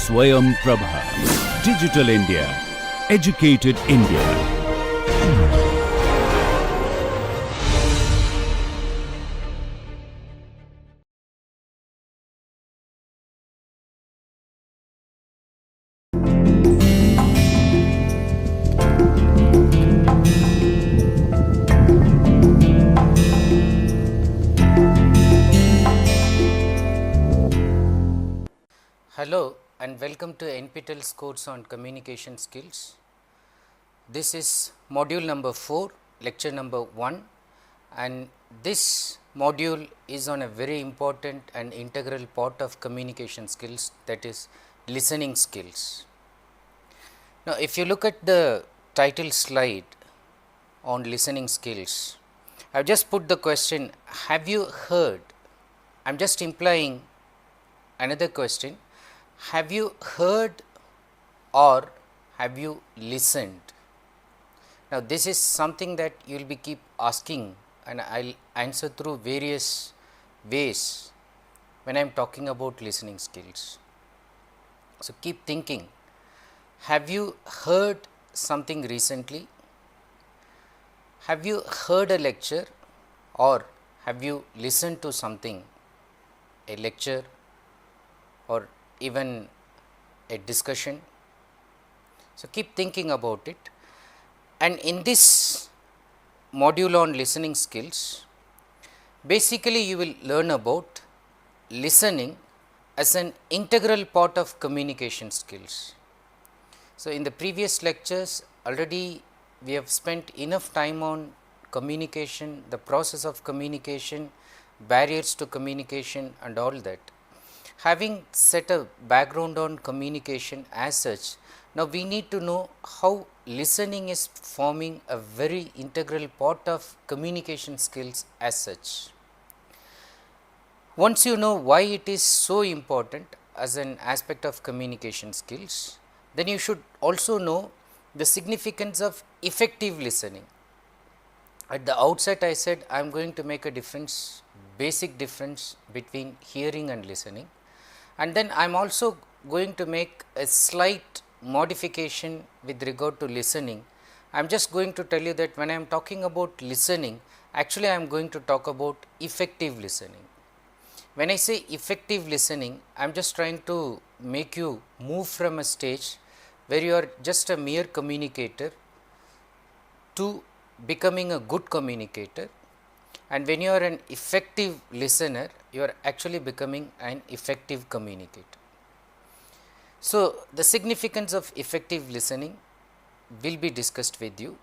Swayam Prabha. Digital India. Educated India. Hello and welcome to NPTEL's course on communication skills. This is module number 4, lecture number 1, and this module is on a very important and integral part of communication skills, that is listening skills. Now, if you look at the title slide on listening skills, I have just put the question, have you heard? I am just implying another question. Have you heard or have you listened? Now, this is something that you will be keep asking, and I will answer through various ways when I am talking about listening skills. So, keep thinking, have you heard something recently? Have you heard a lecture or have you listened to something, a lecture or even a discussion? So, keep thinking about it, and in this module on listening skills, basically you will learn about listening as an integral part of communication skills. So, in the previous lectures already we have spent enough time on communication, the process of communication, barriers to communication and all that. Having set a background on communication as such, now we need to know how listening is forming a very integral part of communication skills as such. Once you know why it is so important as an aspect of communication skills, then you should also know the significance of effective listening. At the outset I said I am going to make a difference, basic difference between hearing and listening, and then I am also going to make a slight modification with regard to listening. I am just going to tell you that when I am talking about listening, actually I am going to talk about effective listening. When I say effective listening, I am just trying to make you move from a stage where you are just a mere communicator to becoming a good communicator, and when you are an effective listener, you are actually becoming an effective communicator. So, the significance of effective listening will be discussed with you,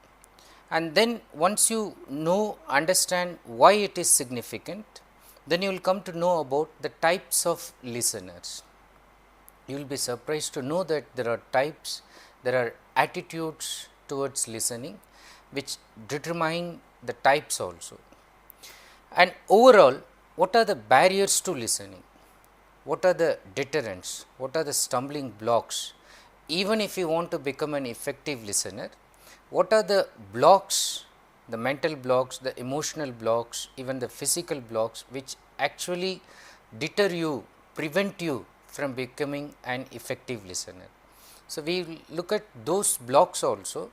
and then once you understand why it is significant, then you will come to know about the types of listeners. You will be surprised to know that there are types, there are attitudes towards listening which determine the types also. And overall, what are the barriers to listening? What are the deterrents? What are the stumbling blocks? Even if you want to become an effective listener, what are the blocks, the mental blocks, the emotional blocks, even the physical blocks which actually deter you, prevent you from becoming an effective listener? So, we will look at those blocks also,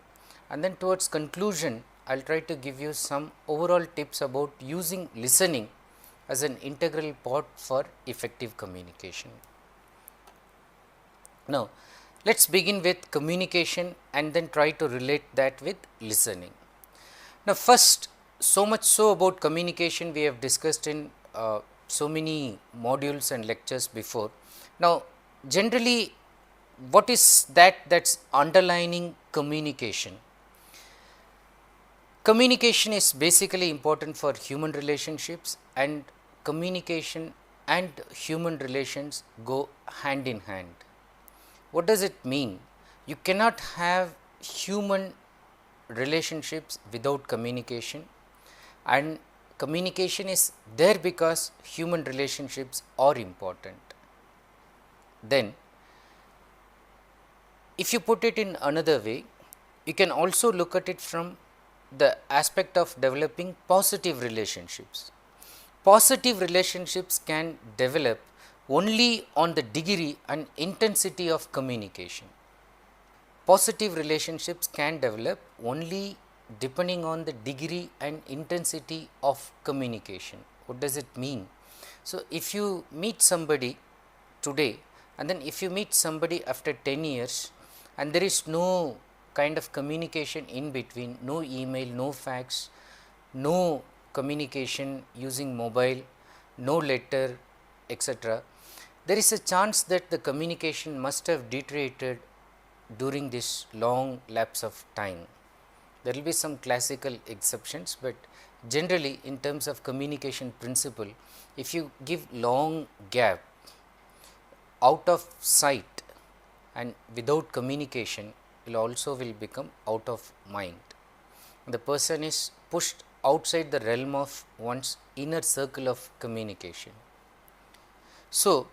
and then towards conclusion I will try to give you some overall tips about using listening as an integral part for effective communication. Now, let us begin with communication and then try to relate that with listening. Now, first, so much so about communication we have discussed in so many modules and lectures before. Now, generally what is that's underlining communication? Communication is basically important for human relationships, and communication and human relations go hand in hand. What does it mean? You cannot have human relationships without communication, and communication is there because human relationships are important. Then, if you put it in another way, you can also look at it from the aspect of developing positive relationships. Positive relationships can develop only on the degree and intensity of communication. Positive relationships can develop only depending on the degree and intensity of communication. What does it mean? So, if you meet somebody today and then if you meet somebody after 10 years and there is no kind of communication in between, no email, no fax, no communication using mobile, no letter, etc., there is a chance that the communication must have deteriorated during this long lapse of time. There will be some classical exceptions, but generally in terms of communication principle, if you give long gap out of sight and without communication, will also will become out of mind. The person is pushed outside the realm of one's inner circle of communication. So,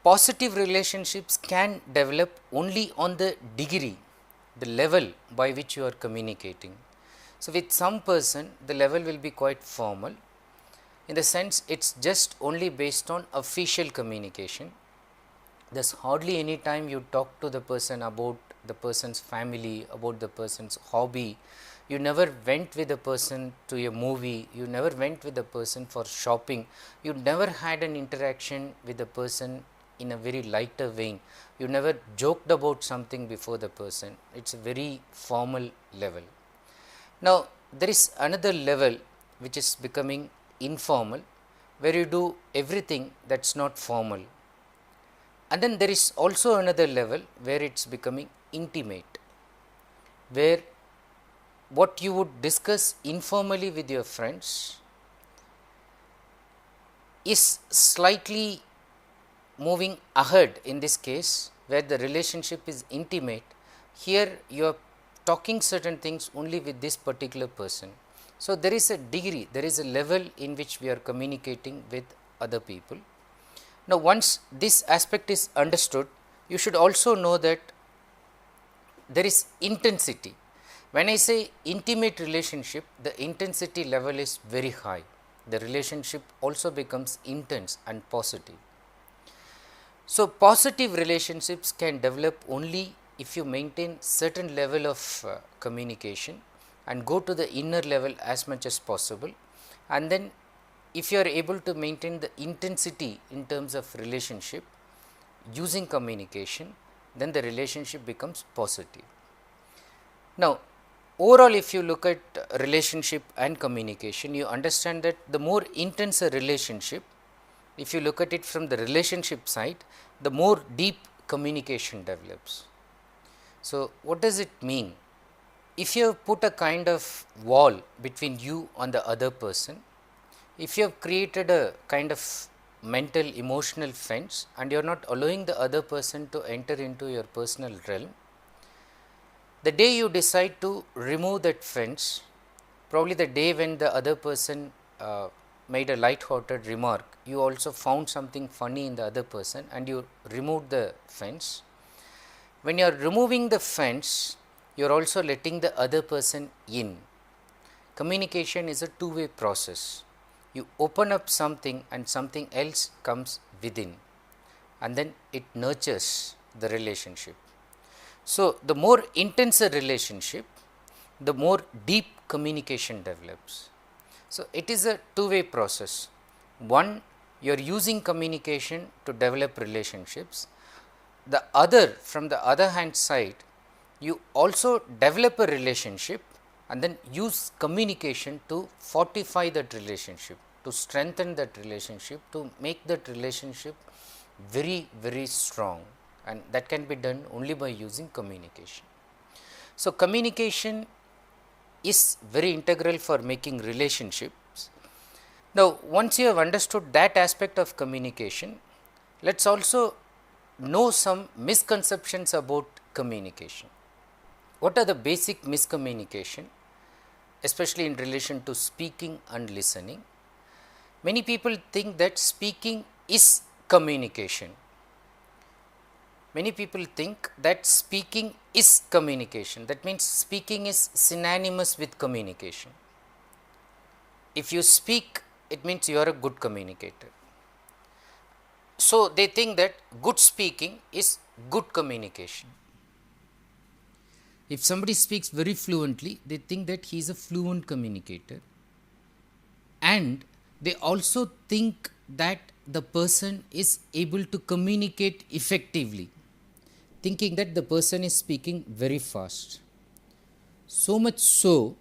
positive relationships can develop only on the degree, the level by which you are communicating. So, with some person the level will be quite formal, in the sense it is just only based on official communication. There is hardly any time you talk to the person about the person's family, about the person's hobby. You never went with the person to a movie, you never went with the person for shopping, you never had an interaction with the person in a very lighter vein, you never joked about something before the person. It is a very formal level. Now, there is another level which is becoming informal, where you do everything that is not formal. And then there is also another level where it is becoming intimate, where what you would discuss informally with your friends is slightly moving ahead. In this case, where the relationship is intimate, here you are talking certain things only with this particular person. So, there is a degree, there is a level in which we are communicating with other people. Now, once this aspect is understood, you should also know that there is intensity. When I say intimate relationship, the intensity level is very high. The relationship also becomes intense and positive. So, positive relationships can develop only if you maintain certain level of communication and go to the inner level as much as possible, and then if you are able to maintain the intensity in terms of relationship using communication, then the relationship becomes positive. Now, overall if you look at relationship and communication, you understand that the more intense a relationship, if you look at it from the relationship side, the more deep communication develops. So, what does it mean? If you have put a kind of wall between you and the other person, if you have created a kind of mental emotional fence and you are not allowing the other person to enter into your personal realm, the day you decide to remove that fence, probably the day when the other person made a light-hearted remark, you also found something funny in the other person and you removed the fence. When you are removing the fence, you are also letting the other person in. Communication is a two-way process. You open up something and something else comes within, and then it nurtures the relationship. So, the more intense a relationship, the more deep communication develops. So, it is a two-way process. One, you are using communication to develop relationships. The other, from the other hand side, you also develop a relationship and then use communication to fortify that relationship, to strengthen that relationship, to make that relationship very, very strong, and that can be done only by using communication. So, communication is very integral for making relationships. Now, once you have understood that aspect of communication, let us also know some misconceptions about communication. What are the basic miscommunication, especially in relation to speaking and listening? Many people think that speaking is communication. Many people think that speaking is communication. That means speaking is synonymous with communication. If you speak, it means you are a good communicator. So they think that good speaking is good communication. If somebody speaks very fluently, they think that he is a fluent communicator, and they also think that the person is able to communicate effectively, thinking that the person is speaking very fast. So much so,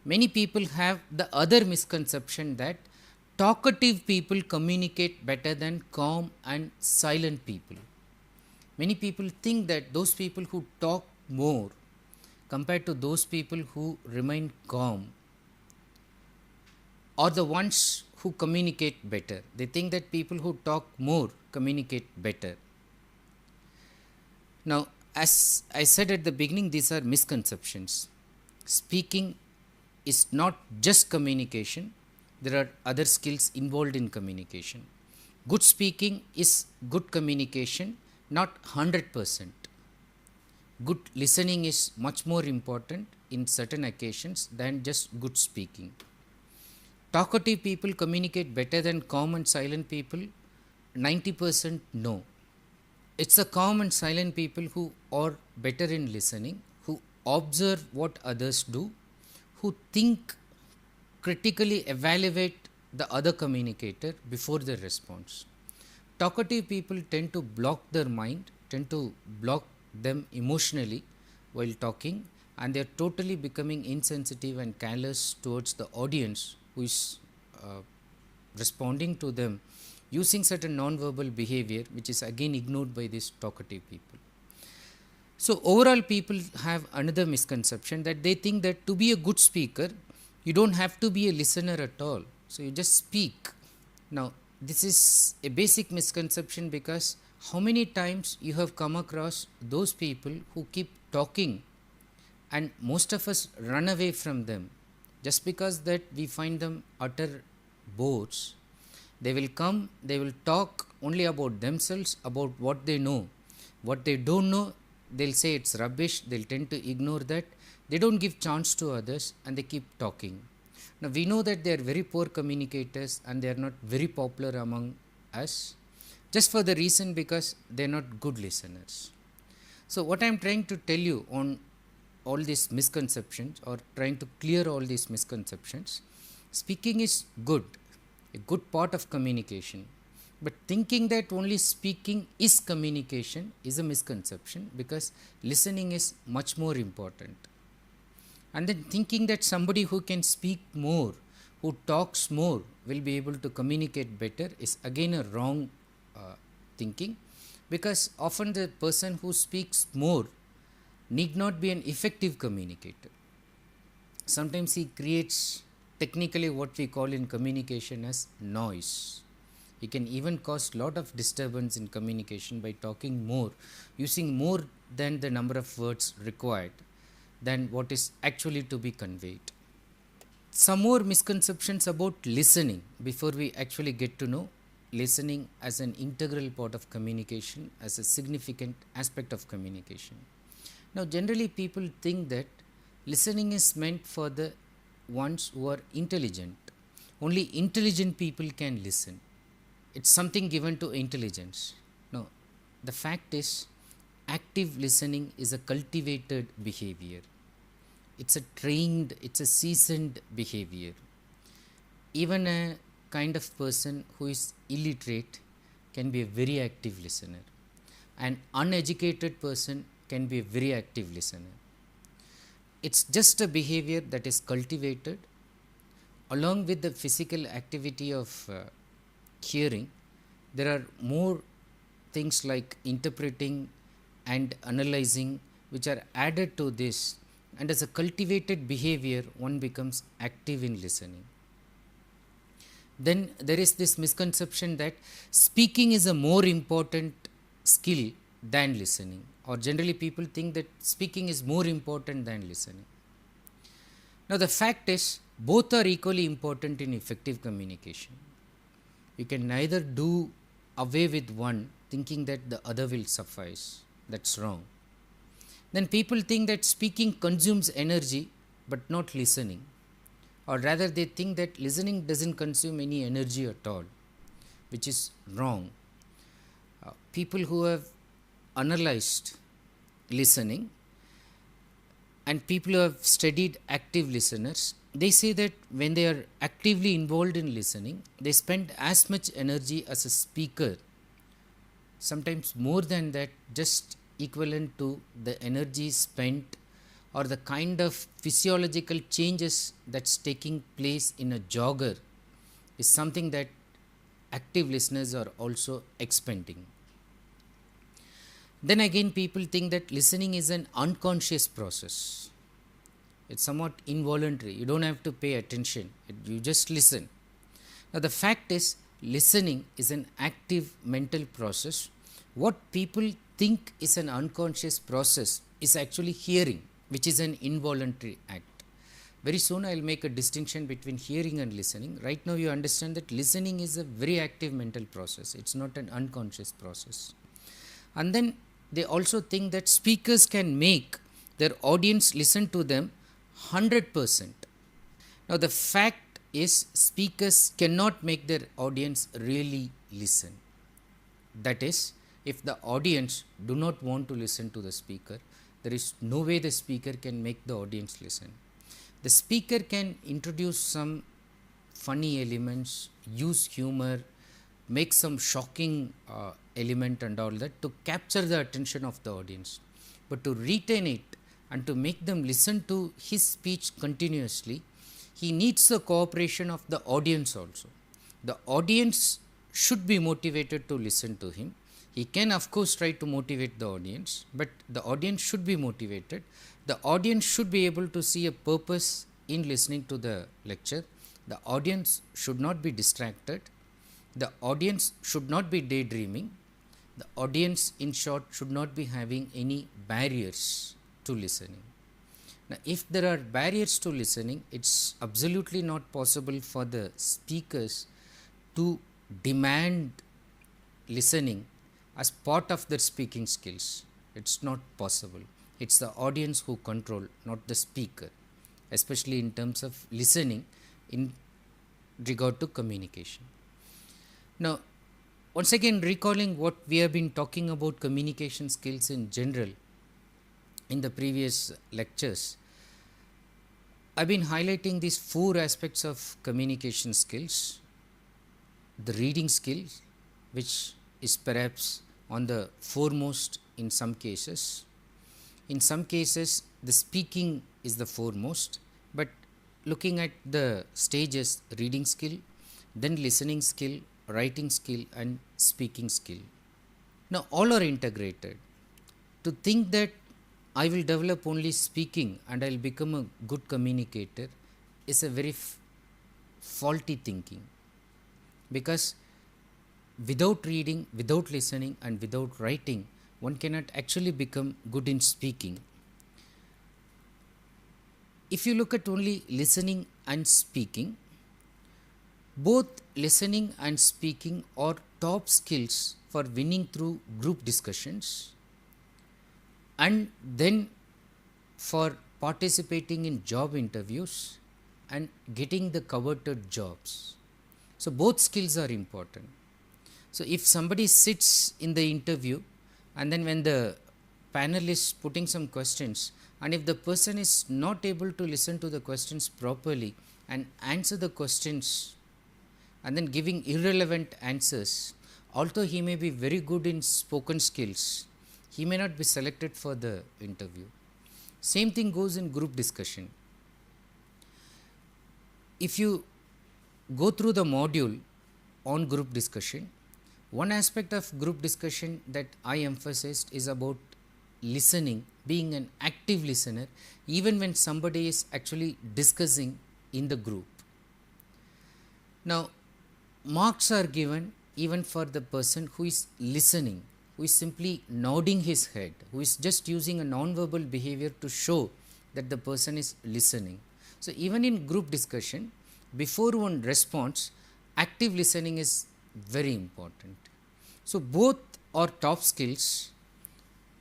many people have the other misconception that talkative people communicate better than calm and silent people. Many people think that those people who talk more compared to those people who remain calm are the ones who communicate better. They think that people who talk more communicate better. Now, as I said at the beginning, these are misconceptions. Speaking is not just communication, there are other skills involved in communication. Good speaking is good communication, not 100%. Good listening is much more important in certain occasions than just good speaking. Talkative people communicate better than calm and silent people? 90% no. It's the calm and silent people who are better in listening, who observe what others do, who think, critically evaluate the other communicator before their response. Talkative people tend to block their mind, tend to block them emotionally while talking, and they are totally becoming insensitive and callous towards the audience who is responding to them using certain non-verbal behavior, which is again ignored by these talkative people. So overall, people have another misconception that they think that to be a good speaker, you don't have to be a listener at all. So you just speak. Now, this is a basic misconception, because how many times you have come across those people who keep talking and most of us run away from them just because that we find them utter bores. They will come, they will talk only about themselves, about what they know. What they don't know, they'll say it's rubbish, they'll tend to ignore that. They don't give chance to others and they keep talking. Now we know that they are very poor communicators and they are not very popular among us, just for the reason because they are not good listeners. So what I am trying to tell you on all these misconceptions, or trying to clear all these misconceptions, speaking is good, a good part of communication. But thinking that only speaking is communication is a misconception, because listening is much more important. And then thinking that somebody who can speak more, who talks more, will be able to communicate better is again a wrong thinking, because often the person who speaks more need not be an effective communicator. Sometimes he creates technically what we call in communication as noise. He can even cause lot of disturbance in communication by talking more, using more than the number of words required than what is actually to be conveyed. Some more misconceptions about listening before we actually get to know listening as an integral part of communication, as a significant aspect of communication. Now generally people think that listening is meant for the ones who are intelligent. Only intelligent people can listen. It's something given to intelligence. No, the fact is active listening is a cultivated behavior. It's a trained, it's a seasoned behavior. Even a kind of person who is illiterate can be a very active listener. An uneducated person can be a very active listener. It's just a behavior that is cultivated along with the physical activity of hearing. There are more things like interpreting and analyzing which are added to this, and as a cultivated behavior one becomes active in listening. Then there is this misconception that speaking is a more important skill than listening, or generally people think that speaking is more important than listening. Now the fact is both are equally important in effective communication. You can neither do away with one thinking that the other will suffice. That's wrong. Then people think that speaking consumes energy but not listening, or rather they think that listening doesn't consume any energy at all, which is wrong. People who have analyzed listening and people who have studied active listeners, they say that when they are actively involved in listening, they spend as much energy as a speaker, sometimes more than that, just equivalent to the energy spent or the kind of physiological changes that's taking place in a jogger is something that active listeners are also expending. Then again, people think that listening is an unconscious process. It's somewhat involuntary. You don't have to pay attention. You just listen. Now, the fact is, listening is an active mental process. What people think is an unconscious process is actually hearing, which is an involuntary act. Very soon I will make a distinction between hearing and listening. Right now you understand that listening is a very active mental process. It's not an unconscious process. And then they also think that speakers can make their audience listen to them 100%. Now the fact is, speakers cannot make their audience really listen. That is, if the audience do not want to listen to the speaker, there is no way the speaker can make the audience listen. The speaker can introduce some funny elements, use humor, make some shocking element and all that to capture the attention of the audience. But to retain it and to make them listen to his speech continuously, he needs the cooperation of the audience also. The audience should be motivated to listen to him. He can of course try to motivate the audience, but the audience should be motivated. The audience should be able to see a purpose in listening to the lecture. The audience should not be distracted. The audience should not be daydreaming. The audience, in short, should not be having any barriers to listening. Now, if there are barriers to listening, it's absolutely not possible for the speakers to demand listening as part of their speaking skills. It's not possible. It's the audience who control, not the speaker, especially in terms of listening in regard to communication. Now, once again recalling what we have been talking about communication skills in general in the previous lectures, I've been highlighting these 4 aspects of communication skills. The reading skill, which is perhaps on the foremost in some cases. In some cases, the speaking is the foremost, but looking at the stages, reading skill, then listening skill, writing skill and speaking skill. Now all are integrated. To think that I will develop only speaking and I will become a good communicator is a very faulty thinking, because without reading, without listening and without writing, one cannot actually become good in speaking. If you look at only listening and speaking, both listening and speaking are top skills for winning through group discussions and then for participating in job interviews and getting the coveted jobs. So both skills are important. So if somebody sits in the interview and then when the panel is putting some questions, and if the person is not able to listen to the questions properly and answer the questions and then giving irrelevant answers, although he may be very good in spoken skills, he may not be selected for the interview. Same thing goes in group discussion. If you go through the module on group discussion, one aspect of group discussion that I emphasized is about listening, being an active listener, even when somebody is actually discussing in the group. Now, marks are given even for the person who is listening, who is simply nodding his head, who is just using a non-verbal behavior to show that the person is listening. So, even in group discussion, before one responds, active listening is very important. So, both are top skills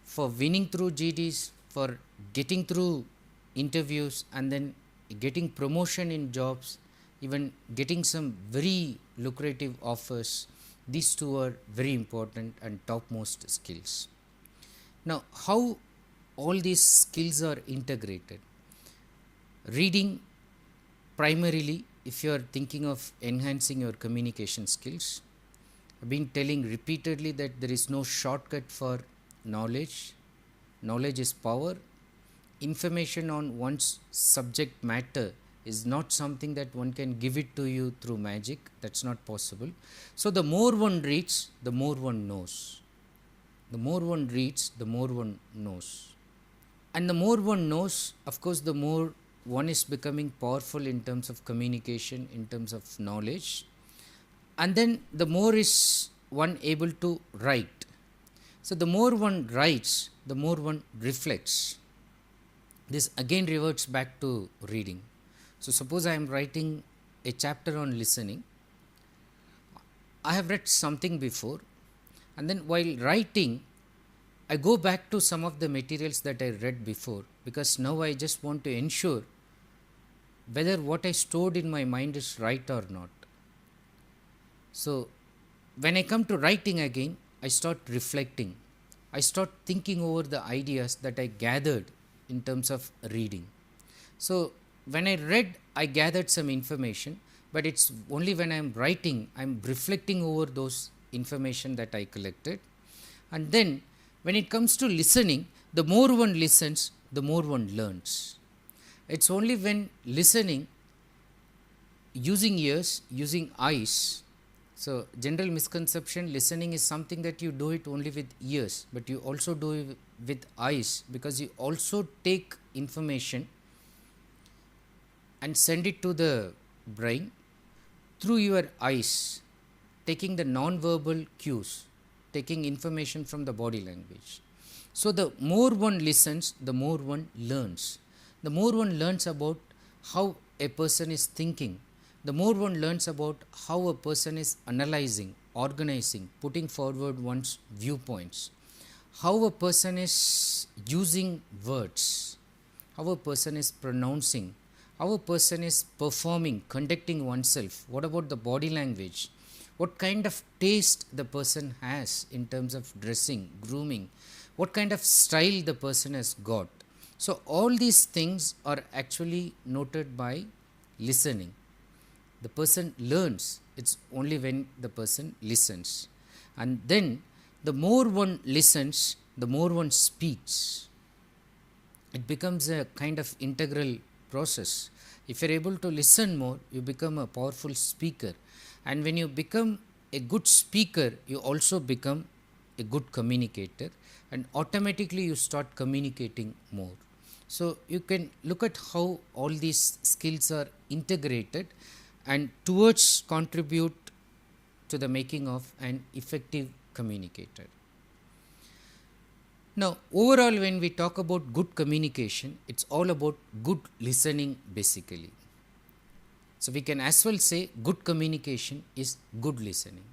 for winning through GDs, for getting through interviews and then getting promotion in jobs, even getting some very lucrative offers These two are very important and topmost skills. Now, how all these skills are integrated? Reading, primarily, if you are thinking of enhancing your communication skills, I've been telling repeatedly that there is no shortcut for knowledge. Knowledge is power. Information on one's subject matter is not something that one can give it to you through magic. That's not possible. So, the more one reads, the more one knows. The more one reads, the more one knows. And the more one knows, of course, the more one is becoming powerful in terms of communication, in terms of knowledge. And then the more is one able to write. So, the more one writes, the more one reflects. This again reverts back to reading. So, suppose I am writing a chapter on listening. I have read something before, and then while writing, I go back to some of the materials that I read before, because now I just want to ensure whether what I stored in my mind is right or not. So, when I come to writing again, I start reflecting. I start thinking over the ideas that I gathered in terms of reading. So, when I read, I gathered some information, but it's only when I am writing, I am reflecting over those information that I collected. And then, when it comes to listening, the more one listens, the more one learns. It's only when listening, using ears, using eyes. So, general misconception, listening is something that you do it only with ears, but you also do it with eyes, because you also take information and send it to the brain through your eyes, taking the non-verbal cues, taking information from the body language. So, the more one listens, the more one learns. The more one learns about how a person is thinking, the more one learns about how a person is analyzing, organizing, putting forward one's viewpoints, how a person is using words, how a person is pronouncing, how a person is performing, conducting oneself, what about the body language, what kind of taste the person has in terms of dressing, grooming, what kind of style the person has got. So, all these things are actually noted by listening. The person learns, it's only when the person listens. And then the more one listens, the more one speaks. It becomes a kind of integral process. If you are able to listen more, you become a powerful speaker. And when you become a good speaker, you also become a good communicator, and automatically you start communicating more. So, you can look at how all these skills are integrated and towards contribute to the making of an effective communicator. Now, overall, when we talk about good communication, it's all about good listening basically. So, we can as well say good communication is good listening.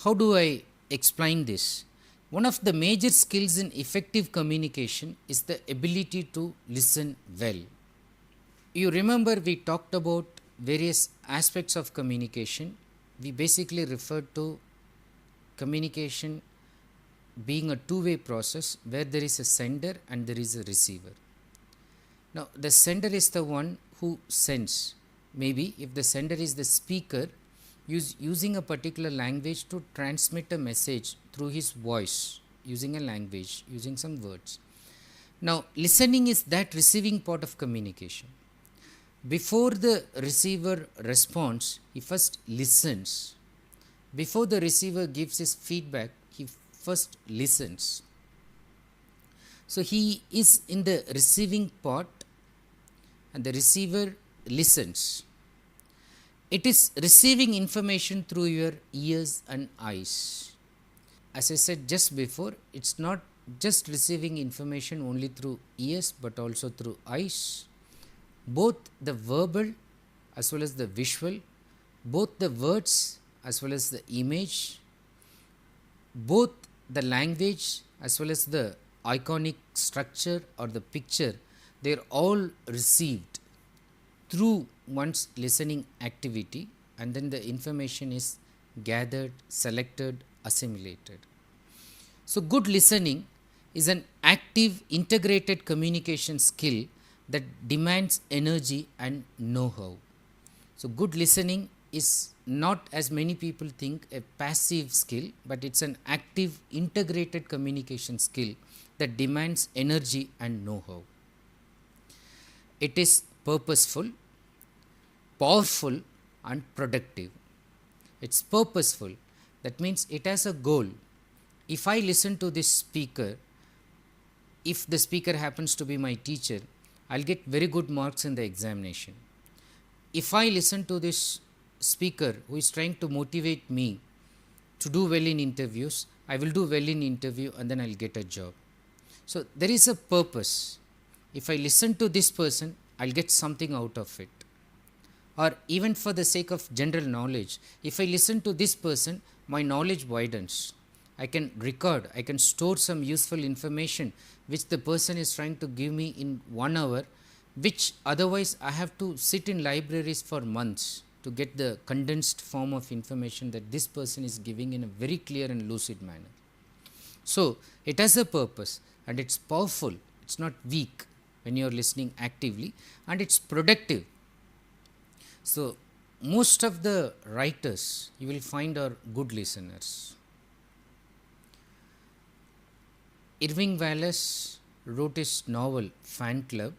How do I explain this? One of the major skills in effective communication is the ability to listen well. You remember we talked about various aspects of communication. We basically referred to communication being a two-way process where there is a sender and there is a receiver. Now, the sender is the one who sends. Maybe if the sender is the speaker, using a particular language to transmit a message through his voice, using a language, using some words. Now, listening is that receiving part of communication. Before the receiver responds, he first listens. Before the receiver gives his feedback, he first listens. So, he is in the receiving part and the receiver listens. It is receiving information through your ears and eyes. As I said just before, it's not just receiving information only through ears but also through eyes. Both the verbal as well as the visual, both the words as well as the image, both the language as well as the iconic structure or the picture, they are all received through one's listening activity, and then the information is gathered, selected, assimilated. So, good listening is an active, integrated communication skill that demands energy and know how. So, good listening is not, as many people think, a passive skill, but it's an active, integrated communication skill that demands energy and know how. It is purposeful, powerful, and productive. It's purposeful, that means it has a goal. If I listen to this speaker, if the speaker happens to be my teacher, I'll get very good marks in the examination. If I listen to this speaker who is trying to motivate me to do well in interviews, I will do well in interview and then I'll get a job. So there is a purpose. If I listen to this person, I'll get something out of it. Or even for the sake of general knowledge, if I listen to this person, my knowledge widens. I can record, I can store some useful information which the person is trying to give me in 1 hour, which otherwise I have to sit in libraries for months to get the condensed form of information that this person is giving in a very clear and lucid manner. So it has a purpose and it's powerful, it's not weak when you are listening actively, and it's productive. So most of the writers you will find are good listeners. Irving Wallace wrote his novel Fan Club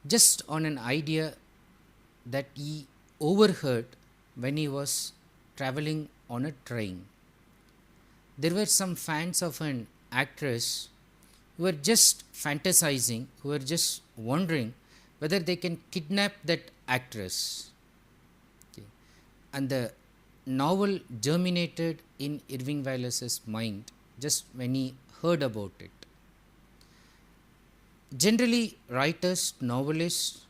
just on an idea that he overheard when he was traveling on a train. There were some fans of an actress who were just fantasizing, who were just wondering whether they can kidnap that actress. Okay. And the novel germinated in Irving Wallace's mind just when he heard about it. Generally, writers, novelists,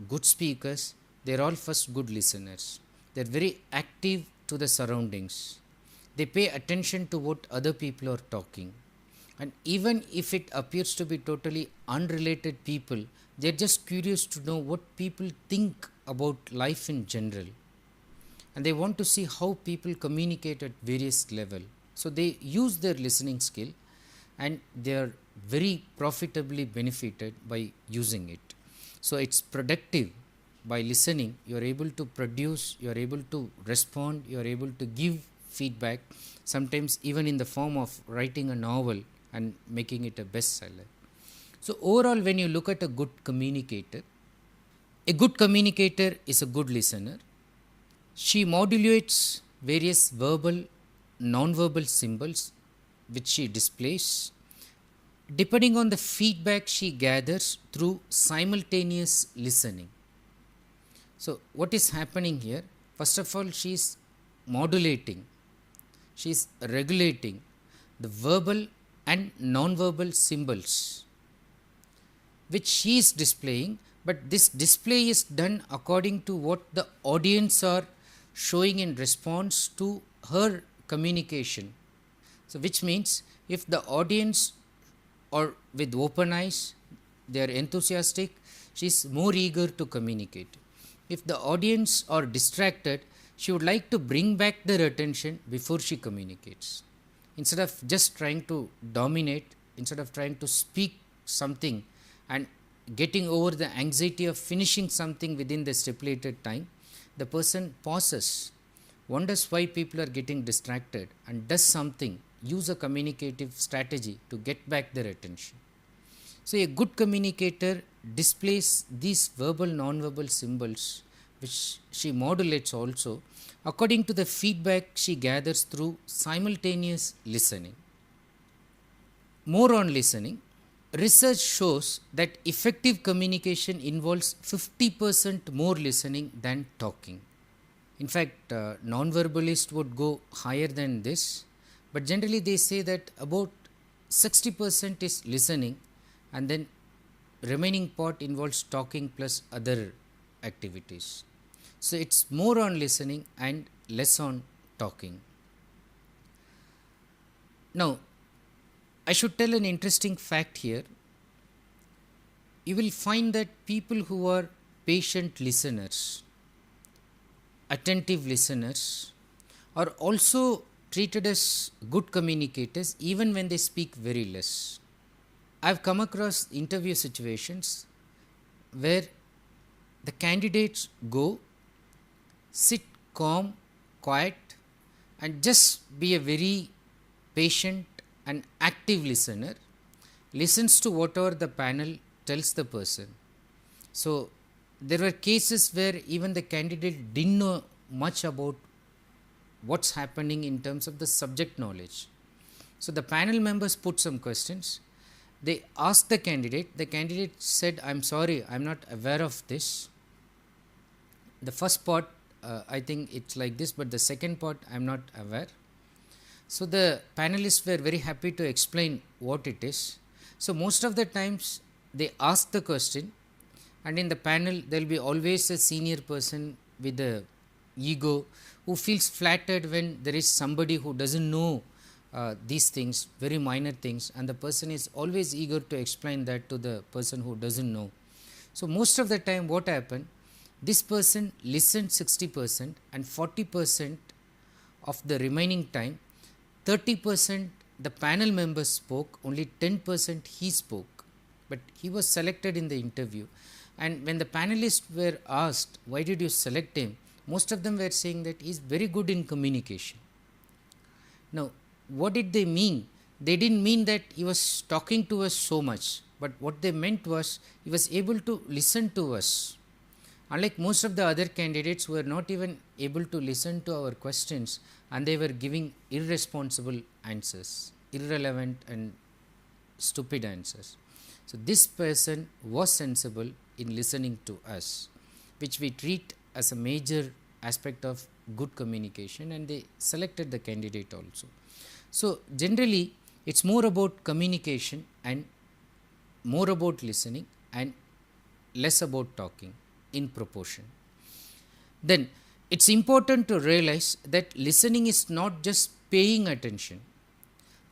good speakers, they are all first good listeners. They are very active to the surroundings. They pay attention to what other people are talking. And even if it appears to be totally unrelated people, they are just curious to know what people think about life in general. And they want to see how people communicate at various levels. So they use their listening skill and they are very profitably benefited by using it. So it's productive. By listening, you are able to produce, you are able to respond, you are able to give feedback, sometimes even in the form of writing a novel and making it a bestseller. So overall, when you look at a good communicator is a good listener. She modulates various verbal, non-verbal symbols which she displays depending on the feedback she gathers through simultaneous listening. So what is happening here? First of all, she is modulating, she is regulating the verbal and non-verbal symbols which she is displaying, but this display is done according to what the audience are showing in response to her communication. So which means if the audience are with open eyes, they are enthusiastic, she is more eager to communicate. If the audience are distracted, she would like to bring back their attention before she communicates. Instead of just trying to dominate, instead of trying to speak something and getting over the anxiety of finishing something within the stipulated time, the person pauses, wonders why people are getting distracted and does something, use a communicative strategy to get back their attention. So a good communicator displays these verbal, non-verbal symbols which she modulates also according to the feedback she gathers through simultaneous listening. More on listening, research shows that effective communication involves 50% more listening than talking. In fact, non-verbalists would go higher than this, but generally they say that about 60% is listening and then remaining part involves talking plus other activities. So it's more on listening and less on talking. Now, I should tell an interesting fact here. You will find that people who are patient listeners attentive listeners are also treated as good communicators even when they speak very less. I have come across interview situations where the candidates go, sit calm, quiet, and just be a very patient and active listener, listens to whatever the panel tells the person. So, there were cases where even the candidate didn't know much about what's happening in terms of the subject knowledge. So, the panel members put some questions. They asked the candidate said, I'm sorry, I'm not aware of this. The first part, I think it's like this, but the second part, I'm not aware. So, the panelists were very happy to explain what it is. So, most of the times they ask the question, and in the panel there will be always a senior person with a ego who feels flattered when there is somebody who doesn't know these things, very minor things, and the person is always eager to explain that to the person who doesn't know. So, most of the time what happened, this person listened 60% and 40% of the remaining time, 30% the panel members spoke, only 10% he spoke, but he was selected in the interview. And when the panelists were asked, why did you select him? Most of them were saying that he is very good in communication. Now, what did they mean? They didn't mean that he was talking to us so much, but what they meant was he was able to listen to us. Unlike most of the other candidates who were not even able to listen to our questions, and they were giving irresponsible answers, irrelevant and stupid answers. So, this person was sensible in listening to us, which we treat as a major aspect of good communication, and they selected the candidate also. So, generally it is more about communication and more about listening and less about talking in proportion. Then it is important to realize that listening is not just paying attention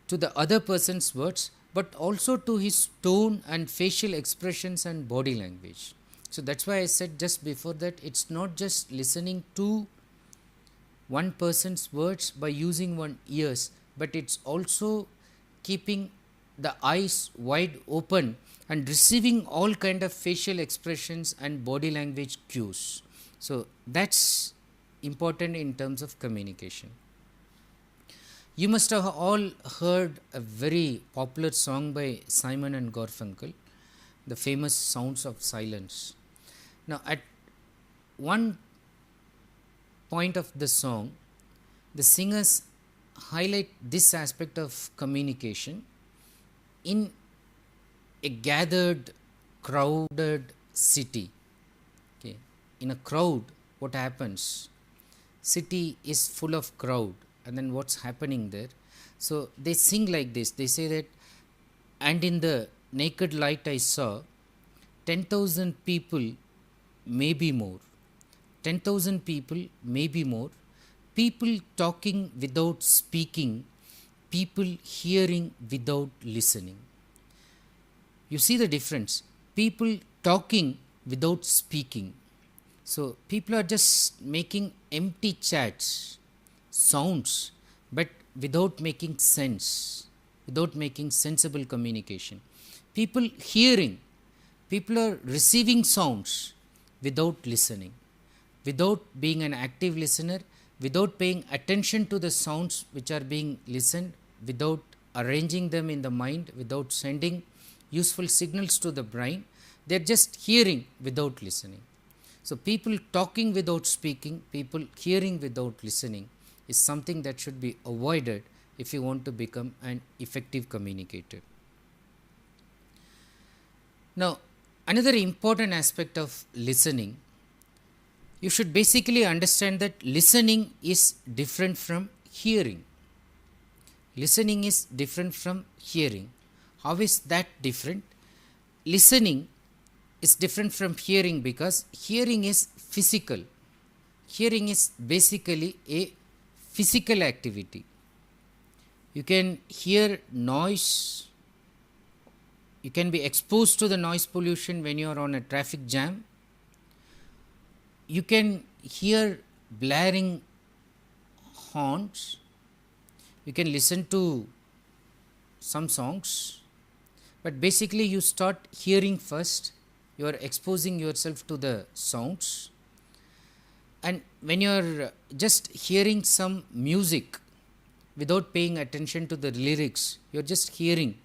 to the other person's words, but also to his tone and facial expressions and body language. So, that is why I said just before that it is not just listening to one person's words by using one ears, but it is also keeping the eyes wide open and receiving all kind of facial expressions and body language cues. So, that is important in terms of communication. You must have all heard a very popular song by Simon and Garfunkel, the famous Sounds of Silence. Now, at one point of the song, the singers highlight this aspect of communication in a gathered, crowded city. Okay. In a crowd, what happens? City is full of crowd, and then what's happening there? So, they sing like this. They say that, and in the naked light I saw 10,000 people, maybe more. 10,000 people, maybe more. People talking without speaking, people hearing without listening. You see the difference. People talking without speaking. So, people are just making empty chats, sounds, but without making sense, without making sensible communication. People hearing, people are receiving sounds without listening, without being an active listener, without paying attention to the sounds which are being listened, without arranging them in the mind, without sending useful signals to the brain. They are just hearing without listening. So, people talking without speaking, people hearing without listening is something that should be avoided if you want to become an effective communicator. Now, another important aspect of listening, you should basically understand that listening is different from hearing. Listening is different from hearing. How is that different? Listening is different from hearing because hearing is physical. Hearing is basically a physical activity. You can hear noise. You can be exposed to the noise pollution when you are on a traffic jam. You can hear blaring horns, you can listen to some songs, but basically you start hearing first, you are exposing yourself to the sounds, and when you are just hearing some music without paying attention to the lyrics, you are just hearing,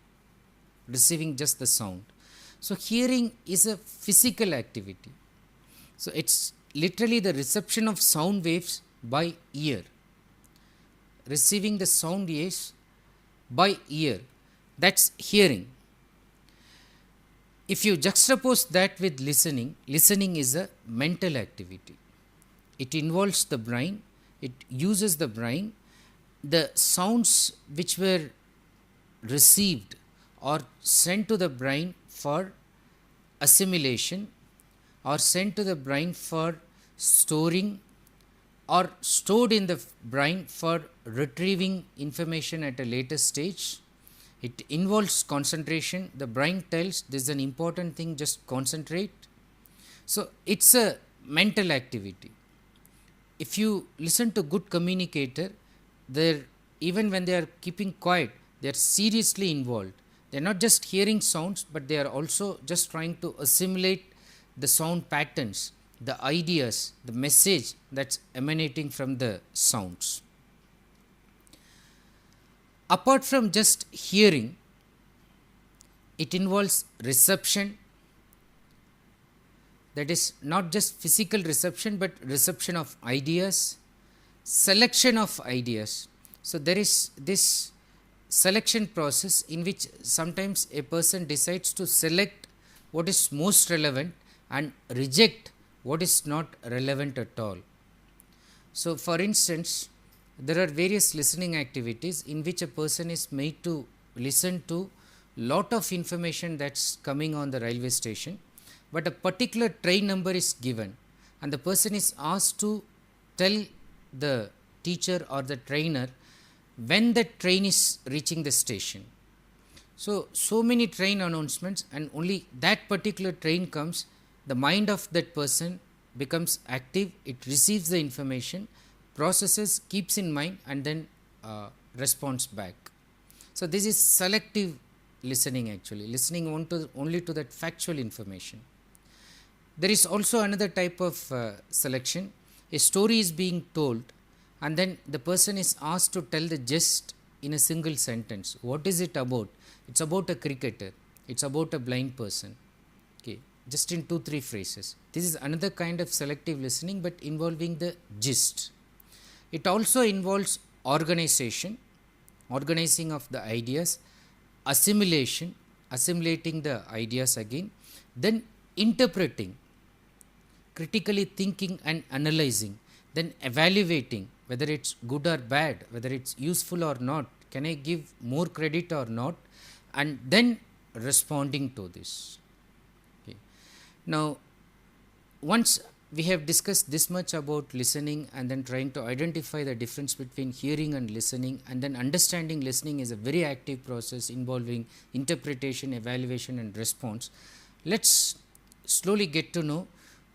receiving just the sound. So, hearing is a physical activity. So, it is literally the reception of sound waves by ear, receiving the sound waves by ear, that is hearing. If you juxtapose that with listening, listening is a mental activity. It involves the brain, it uses the brain. The sounds which were received or sent to the brain for assimilation, or sent to the brain for storing, or stored in the brain for retrieving information at a later stage. It involves concentration. The brain tells this is an important thing, just concentrate. So, it is a mental activity. If you listen to good communicator, they even when they are keeping quiet, they are seriously involved. They are not just hearing sounds, but they are also just trying to assimilate the sound patterns, the ideas, the message that is emanating from the sounds. Apart from just hearing, it involves reception, that is not just physical reception, but reception of ideas, selection of ideas. So, there is this selection process in which sometimes a person decides to select what is most relevant and reject what is not relevant at all. So, for instance, there are various listening activities in which a person is made to listen to lot of information that is coming on the railway station, but a particular train number is given and the person is asked to tell the teacher or the trainer when the train is reaching the station. So many train announcements, and only that particular train comes, the mind of that person becomes active, it receives the information, processes, keeps in mind, and then responds back. So, this is selective listening, actually, listening only to that factual information. There is also another type of selection. A story is being told and then the person is asked to tell the gist in a single sentence. What is it about? It is about a cricketer, it is about a blind person, okay, just in 2-3 phrases. This is another kind of selective listening, but involving the gist. It also involves organization, organizing of the ideas, assimilation, assimilating the ideas again, then interpreting, critically thinking and analyzing, then evaluating whether it is good or bad, whether it is useful or not, can I give more credit or not, and then responding to this. Okay. Now, once we have discussed this much about listening and then trying to identify the difference between hearing and listening, and then understanding listening is a very active process involving interpretation, evaluation and response, let us slowly get to know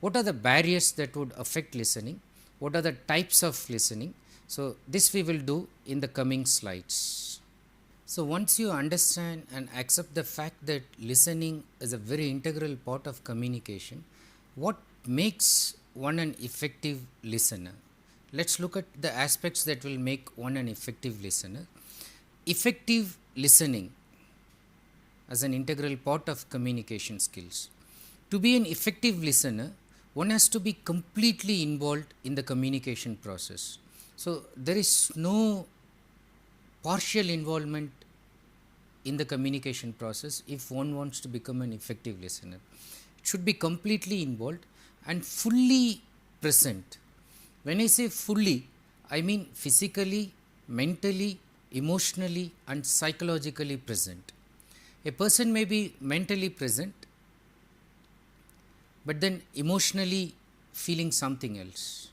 what are the barriers that would affect listening, what are the types of listening. So, this we will do in the coming slides. So, once you understand and accept the fact that listening is a very integral part of communication, what makes one an effective listener? Let us look at the aspects that will make one an effective listener. Effective listening as an integral part of communication skills. To be an effective listener, one has to be completely involved in the communication process. So, there is no partial involvement in the communication process if one wants to become an effective listener. It should be completely involved and fully present. When I say fully, I mean physically, mentally, emotionally and psychologically present. A person may be mentally present, but then emotionally feeling something else.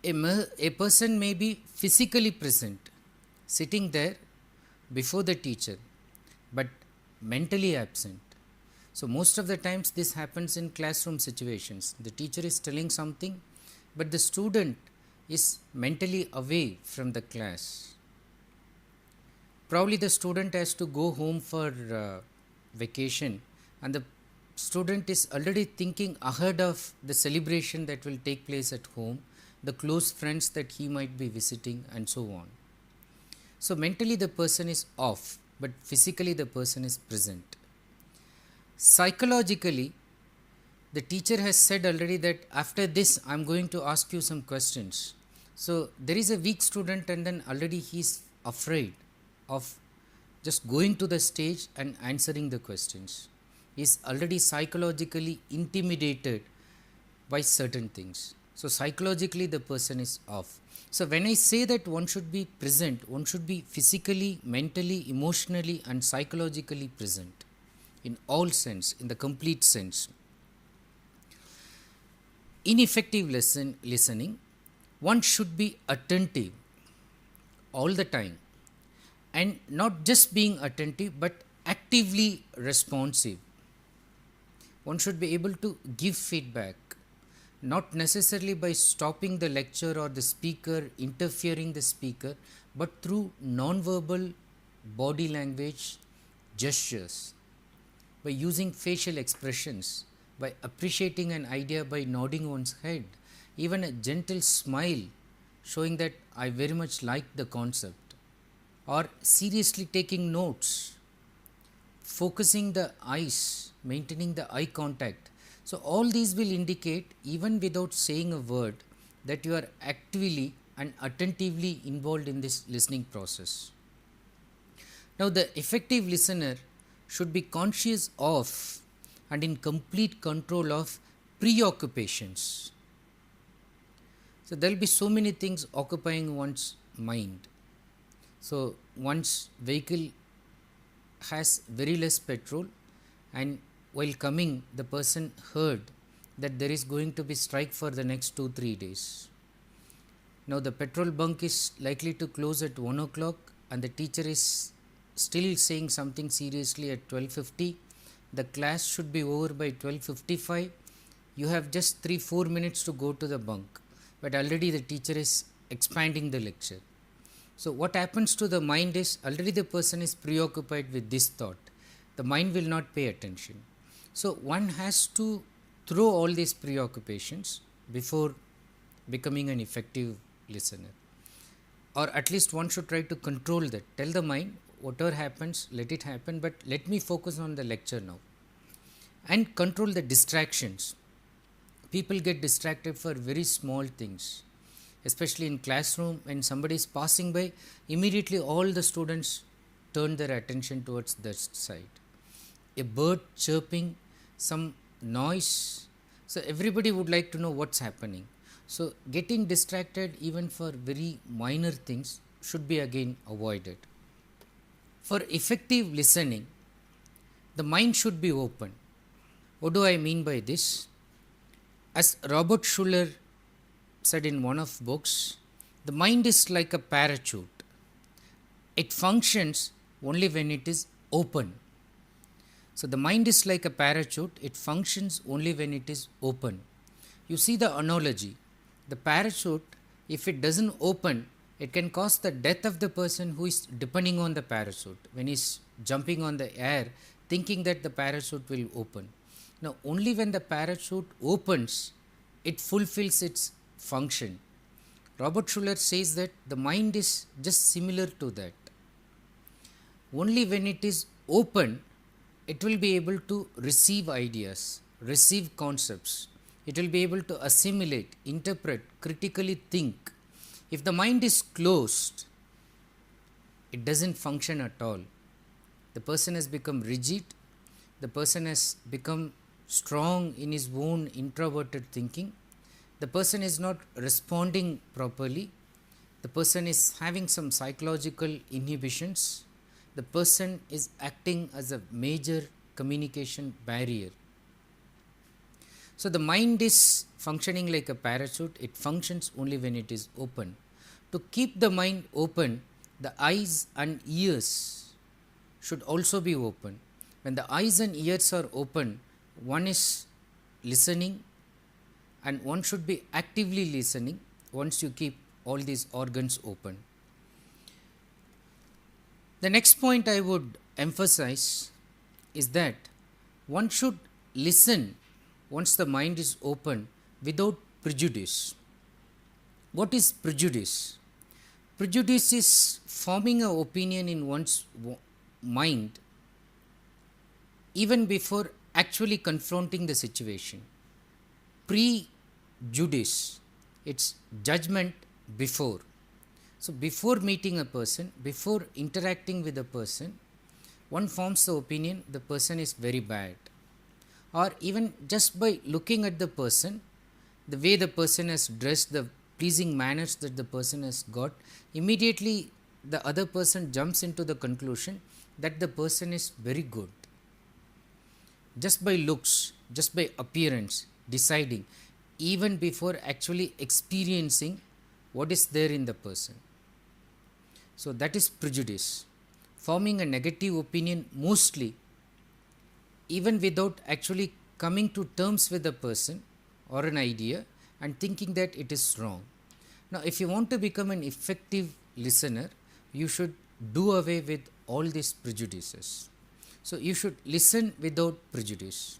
A person may be physically present, sitting there before the teacher, but mentally absent. So, most of the times this happens in classroom situations. The teacher is telling something but the student is mentally away from the class. Probably the student has to go home for vacation, and the student is already thinking ahead of the celebration that will take place at home, the close friends that he might be visiting, and so on. So mentally the person is off, but physically the person is present. Psychologically, the teacher has said already that after this I am going to ask you some questions. So there is a weak student, and then already he is afraid of just going to the stage and answering the questions. He is already psychologically intimidated by certain things. So psychologically the person is off. So when I say that one should be present, one should be physically, mentally, emotionally and psychologically present in all sense, in the complete sense. In effective listening, one should be attentive all the time, and not just being attentive but actively responsive. One should be able to give feedback, not necessarily by stopping the lecture or the speaker, interfering the speaker, but through non-verbal body language, gestures, by using facial expressions, by appreciating an idea by nodding one's head, even a gentle smile showing that I very much like the concept, or seriously taking notes, focusing the eyes, maintaining the eye contact. So all these will indicate, even without saying a word, that you are actively and attentively involved in this listening process. Now the effective listener should be conscious of and in complete control of preoccupations. So there will be so many things occupying one's mind. So one's vehicle has very less petrol, and while coming the person heard that there is going to be strike for the next 2-3 days. Now the petrol bunk is likely to close at 1 o'clock, and the teacher is still saying something seriously at 12:50. The class should be over by 12:55. You have just 3-4 minutes to go to the bunk, but already the teacher is expanding the lecture. So what happens to the mind is, already the person is preoccupied with this thought. The mind will not pay attention. So one has to throw all these preoccupations before becoming an effective listener, or at least one should try to control that. Tell the mind, whatever happens, let it happen, but let me focus on the lecture now, and control the distractions. People get distracted for very small things, especially in classroom. When somebody is passing by, immediately all the students turn their attention towards that side. A bird chirping, some noise, so everybody would like to know what's happening. So getting distracted even for very minor things should be again avoided. For effective listening, the mind should be open. What do I mean by this? As Robert Schuller said in one of books, the mind is like a parachute. It functions only when it is open. So the mind is like a parachute, it functions only when it is open. You see the analogy. The parachute, if it doesn't open, it can cause the death of the person who is depending on the parachute, when he is jumping on the air thinking that the parachute will open. Now only when the parachute opens, it fulfills its function. Robert Schuller says that the mind is just similar to that. Only when it is open, it will be able to receive ideas, receive concepts. It will be able to assimilate, interpret, critically think. If the mind is closed, it doesn't function at all. The person has become rigid, the person has become strong in his own introverted thinking, the person is not responding properly, the person is having some psychological inhibitions, the person is acting as a major communication barrier. So the mind is functioning like a parachute, it functions only when it is open. To keep the mind open, the eyes and ears should also be open. When the eyes and ears are open, one is listening and one should be actively listening once you keep all these organs open. The next point I would emphasize is that one should listen once the mind is open without prejudice. What is prejudice? Prejudice is forming an opinion in one's mind even before actually confronting the situation. Prejudice, it's judgment before. So, before meeting a person, before interacting with a person, one forms the opinion the person is very bad. Or even just by looking at the person, the way the person has dressed, the pleasing manners that the person has got, immediately the other person jumps into the conclusion that the person is very good. Just by looks, just by appearance, deciding, even before actually experiencing what is there in the person. So, that is prejudice, forming a negative opinion mostly even without actually coming to terms with a person or an idea and thinking that it is wrong. Now, if you want to become an effective listener, you should do away with all these prejudices. So, you should listen without prejudice.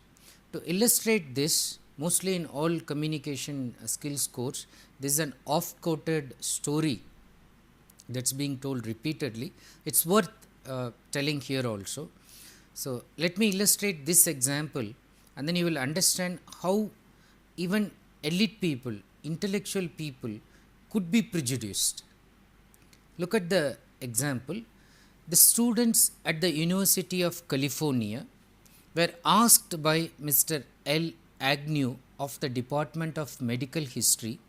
To illustrate this, mostly in all communication skills course, this is an oft-quoted story that's being told repeatedly. It's worth telling here also. So, let me illustrate this example and then you will understand how even elite people, intellectual people could be prejudiced. Look at the example. The students at the University of California were asked by Mr. L. Agnew of the Department of Medical History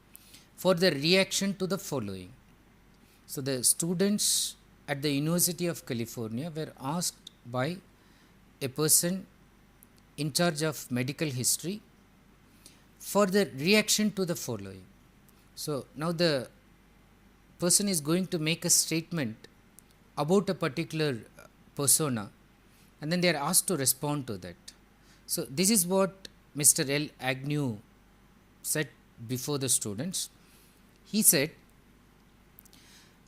for their reaction to the following. So, the students at the University of California were asked by a person in charge of medical history for the reaction to the following. So, now the person is going to make a statement about a particular persona and then they are asked to respond to that. So, this is what Mr. L. Agnew said before the students. He said,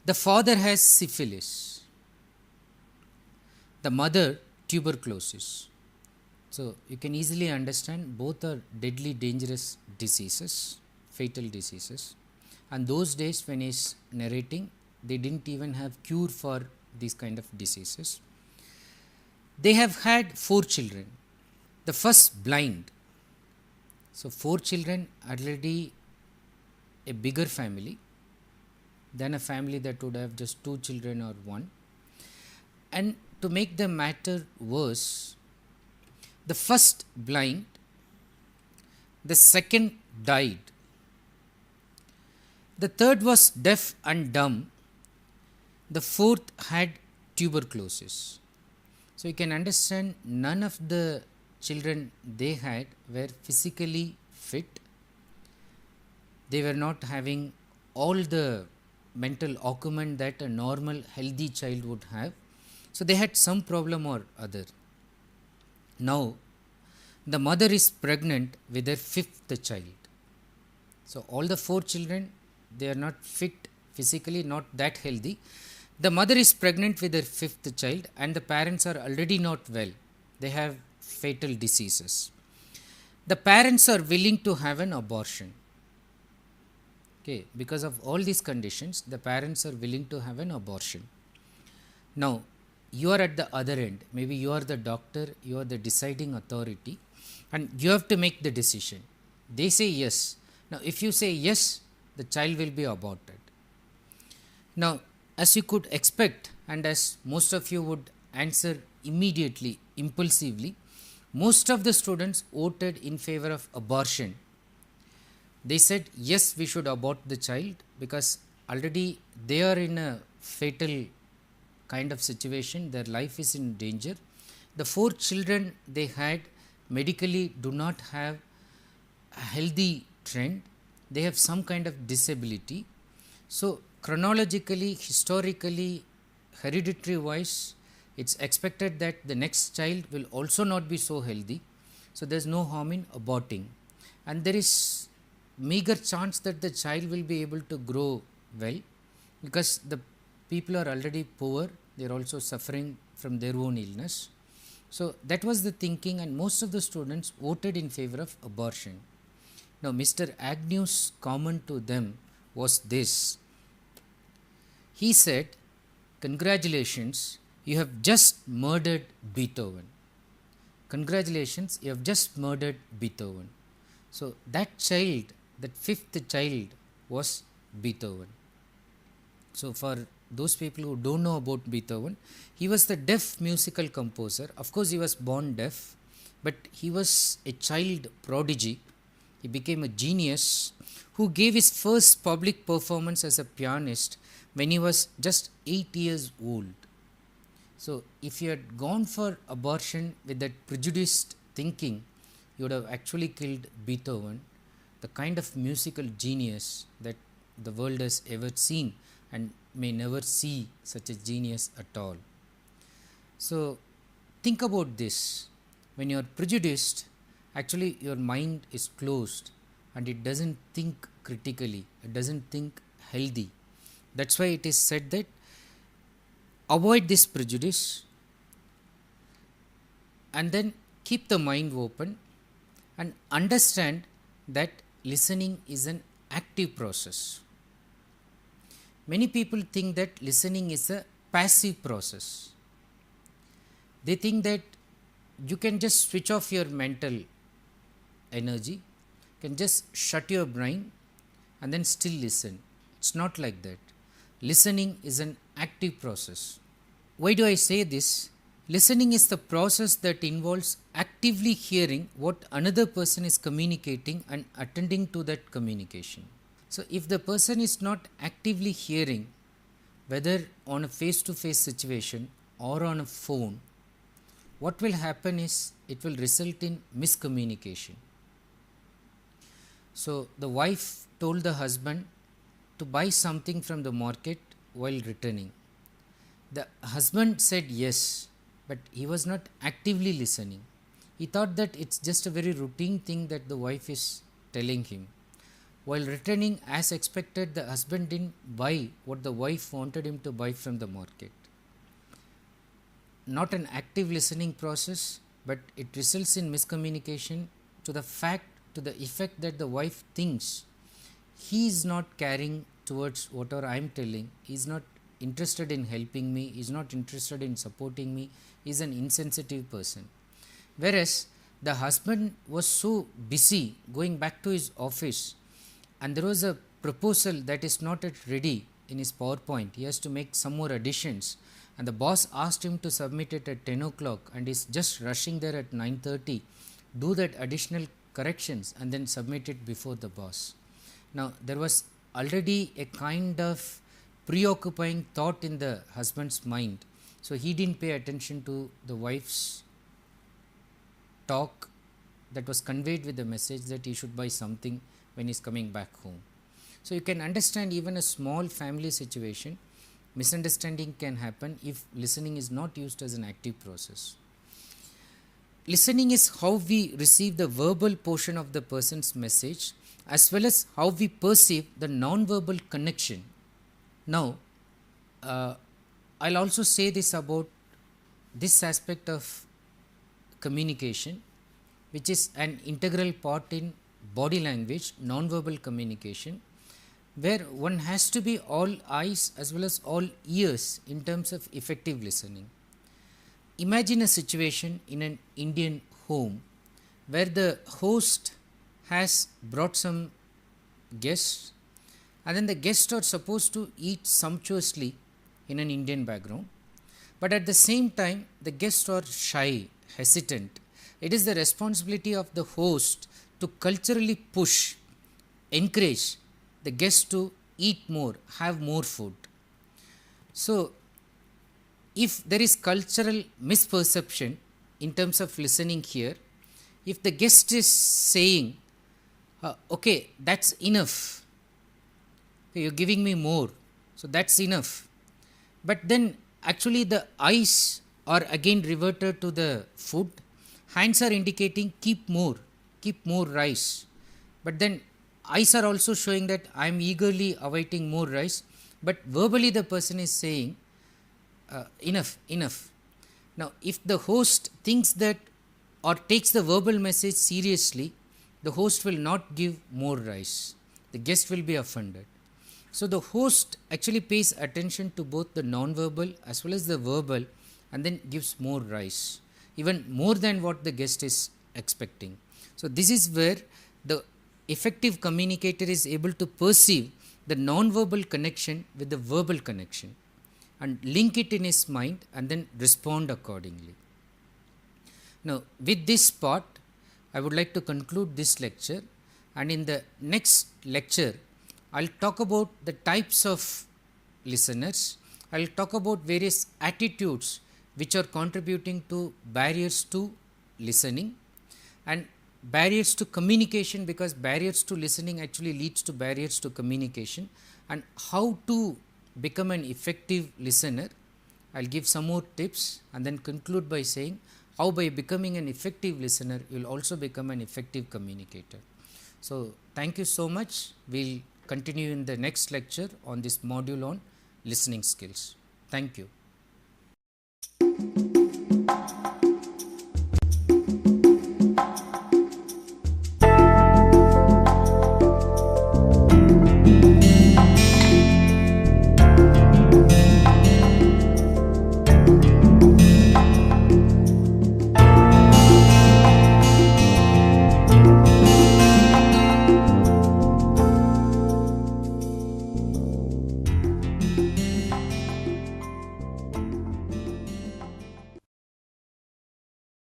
the father has syphilis, the mother tuberculosis. So, you can easily understand both are deadly dangerous diseases, fatal diseases, and those days when he is narrating, they didn't even have cure for these kind of diseases. They have had 4 children. The first blind. So, 4 children, already a bigger family than a family that would have just 2 children or 1. And to make the matter worse, the first blind, the second died, the third was deaf and dumb, the fourth had tuberculosis. So, you can understand none of the children they had were physically fit, they were not having all the mental acumen that a normal healthy child would have. So, they had some problem or other. Now, the mother is pregnant with her 5th child. So, all the 4 children, they are not fit physically, not that healthy. The mother is pregnant with her 5th child and the parents are already not well. They have fatal diseases. The parents are willing to have an abortion. Okay, because of all these conditions, the parents are willing to have an abortion. Now, you are at the other end, maybe you are the doctor, you are the deciding authority and you have to make the decision. They say yes. Now, if you say yes, the child will be aborted. Now, as you could expect and as most of you would answer immediately, impulsively, most of the students voted in favor of abortion. They said yes, we should abort the child because already they are in a fatal kind of situation, their life is in danger. The 4 children they had medically do not have a healthy trend, they have some kind of disability. So, chronologically, historically, hereditary wise, it's expected that the next child will also not be so healthy. So, there is no harm in aborting, and there is meager chance that the child will be able to grow well, because the people are already poor, they are also suffering from their own illness. So, that was the thinking, and most of the students voted in favor of abortion. Now, Mr. Agnew's comment to them was this. He said, "Congratulations, you have just murdered Beethoven. Congratulations, you have just murdered Beethoven." So, that child, that fifth child, was Beethoven. So, for those people who don't know about Beethoven, he was the deaf musical composer. Of course, he was born deaf, but he was a child prodigy. He became a genius who gave his first public performance as a pianist when he was just 8 years old. So, if you had gone for abortion with that prejudiced thinking, you would have actually killed Beethoven, the kind of musical genius that the world has ever seen and may never see such a genius at all. So, think about this. When you are prejudiced, actually your mind is closed and it doesn't think critically, it doesn't think healthy. That's why it is said that avoid this prejudice and then keep the mind open and understand that listening is an active process. Many people think that listening is a passive process. They think that you can just switch off your mental energy, can just shut your brain and then still listen. It's not like that. Listening is an active process. Why do I say this? Listening is the process that involves actively hearing what another person is communicating and attending to that communication. So, if the person is not actively hearing, whether on a face-to-face situation or on a phone, what will happen is it will result in miscommunication. So, the wife told the husband to buy something from the market while returning. The husband said yes, but he was not actively listening. He thought that it's just a very routine thing that the wife is telling him. While returning, as expected, the husband didn't buy what the wife wanted him to buy from the market. Not an active listening process, but it results in miscommunication to the effect that the wife thinks he is not caring towards whatever I am telling, he is not interested in helping me, he is not interested in supporting me, he is an insensitive person. Whereas the husband was so busy going back to his office, and there was a proposal that is not yet ready in his PowerPoint, he has to make some more additions, and the boss asked him to submit it at 10 o'clock and he is just rushing there at 9:30, do that additional corrections and then submit it before the boss. Now, there was already a kind of preoccupying thought in the husband's mind, so he didn't pay attention to the wife's talk that was conveyed with the message that he should buy something when he is coming back home. So, you can understand even a small family situation, misunderstanding can happen if listening is not used as an active process. Listening is how we receive the verbal portion of the person's message as well as how we perceive the non-verbal connection. Now, I'll also say this about this aspect of communication, which is an integral part in body language, non-verbal communication, where one has to be all eyes as well as all ears in terms of effective listening. Imagine a situation in an Indian home where the host has brought some guests and then the guests are supposed to eat sumptuously in an Indian background, but at the same time the guests are shy, hesitant. It is the responsibility of the host to culturally push, encourage the guests to eat more, have more food. So, if there is cultural misperception in terms of listening here, if the guest is saying, okay, that's enough, okay, you're giving me more, so that's enough, but then actually the eyes are again reverted to the food, hands are indicating keep more rice, but then eyes are also showing that I am eagerly awaiting more rice, but verbally the person is saying enough, enough. Now, if the host thinks that or takes the verbal message seriously, the host will not give more rice. The guest will be offended. So, the host actually pays attention to both the non-verbal as well as the verbal and then gives more rice, even more than what the guest is expecting. So, this is where the effective communicator is able to perceive the non-verbal connection with the verbal connection and link it in his mind and then respond accordingly. Now, with this part, I would like to conclude this lecture, and in the next lecture, I will talk about the types of listeners. I will talk about various attitudes which are contributing to barriers to listening and barriers to communication, because barriers to listening actually leads to barriers to communication, and how to become an effective listener. I will give some more tips and then conclude by saying how by becoming an effective listener you will also become an effective communicator. So, thank you so much. We will continue in the next lecture on this module on listening skills. Thank you.